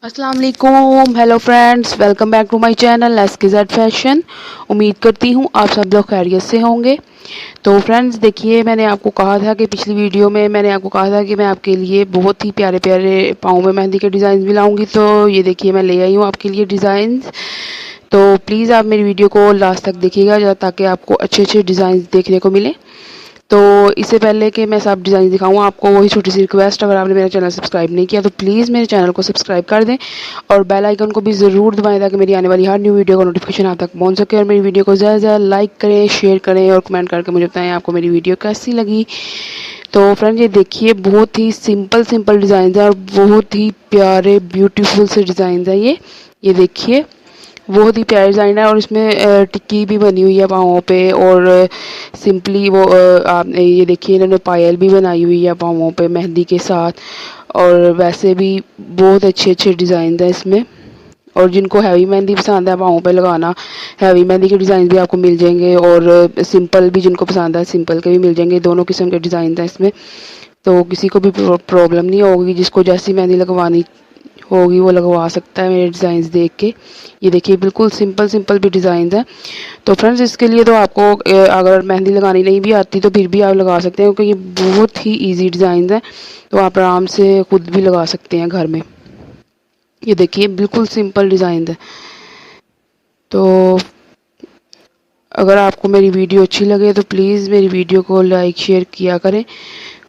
अस्सलाम वालेकुम, hello friends, welcome back to my channel SKZ fashion. उम्मीद करती हूँ आप सब लोग खैरियत से होंगे। तो फ्रेंड्स देखिए, मैंने आपको कहा था कि पिछली वीडियो में मैंने आपको कहा था कि मैं आपके लिए बहुत ही प्यारे प्यारे पाँव में मेहंदी के डिज़ाइन भी लाऊंगी। तो ये देखिए मैं ले आई हूँ आपके लिए डिज़ाइंस। तो प्लीज़ आप मेरी वीडियो को लास्ट तक देखिएगा ताकि आपको अच्छे अच्छे डिज़ाइन देखने को मिले। तो इससे पहले कि मैं सब डिज़ाइन दिखाऊँ आपको, वही छोटी सी रिक्वेस्ट, अगर आपने मेरा चैनल सब्सक्राइब नहीं किया तो प्लीज़ मेरे चैनल को सब्सक्राइब कर दें और बेल आइकन को भी ज़रूर दबाएं ताकि मेरी आने वाली हर न्यू वीडियो का नोटिफिकेशन आप तक पहुंच सके। और मेरी वीडियो को ज़्यादा से ज़्यादा लाइक करें, शेयर करें और कमेंट करके मुझे बताएं आपको मेरी वीडियो कैसी लगी। तो फ्रेंड ये देखिए, बहुत ही सिंपल डिज़ाइन है और बहुत ही प्यारे ब्यूटीफुल से डिज़ाइन है ये देखिए, बहुत ही प्यारी डिज़ाइन है। और इसमें टिक्की भी बनी हुई है पाँवों पे और सिंपली वो आप ये देखिए इन्होंने पायल भी बनाई हुई है पाँवों पे मेहंदी के साथ। और वैसे भी बहुत अच्छे अच्छे डिज़ाइन है इसमें। और जिनको हैवी मेहंदी पसंद है पाँवों पे लगाना, हैवी मेहंदी के डिज़ाइन भी आपको मिल जाएंगे और सिंपल भी जिनको पसंद है सिंपल के भी मिल जाएंगे। दोनों किस्म के डिज़ाइन हैं इसमें, तो किसी को भी प्रॉब्लम नहीं होगी। जिसको जैसी मेहंदी लगवानी होगी वो लगवा सकता है मेरे डिज़ाइंस देख के। ये देखिए बिल्कुल सिंपल भी डिज़ाइन है। तो फ्रेंड्स इसके लिए तो आपको अगर मेहंदी लगानी नहीं भी आती तो फिर भी आप लगा सकते हैं, क्योंकि ये बहुत ही इजी डिज़ाइन है। तो आप आराम से खुद भी लगा सकते हैं घर में। ये देखिए बिल्कुल सिंपल डिज़ाइन है। तो अगर आपको मेरी वीडियो अच्छी लगे तो प्लीज़ मेरी वीडियो को लाइक शेयर किया करें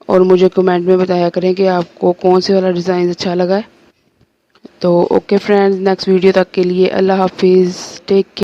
और मुझे कमेंट में बताया करें कि आपको कौन से वाला डिज़ाइन अच्छा लगा है। तो ओके फ्रेंड्स, नेक्स्ट वीडियो तक के लिए अल्लाह हाफिज़, टेक केयर।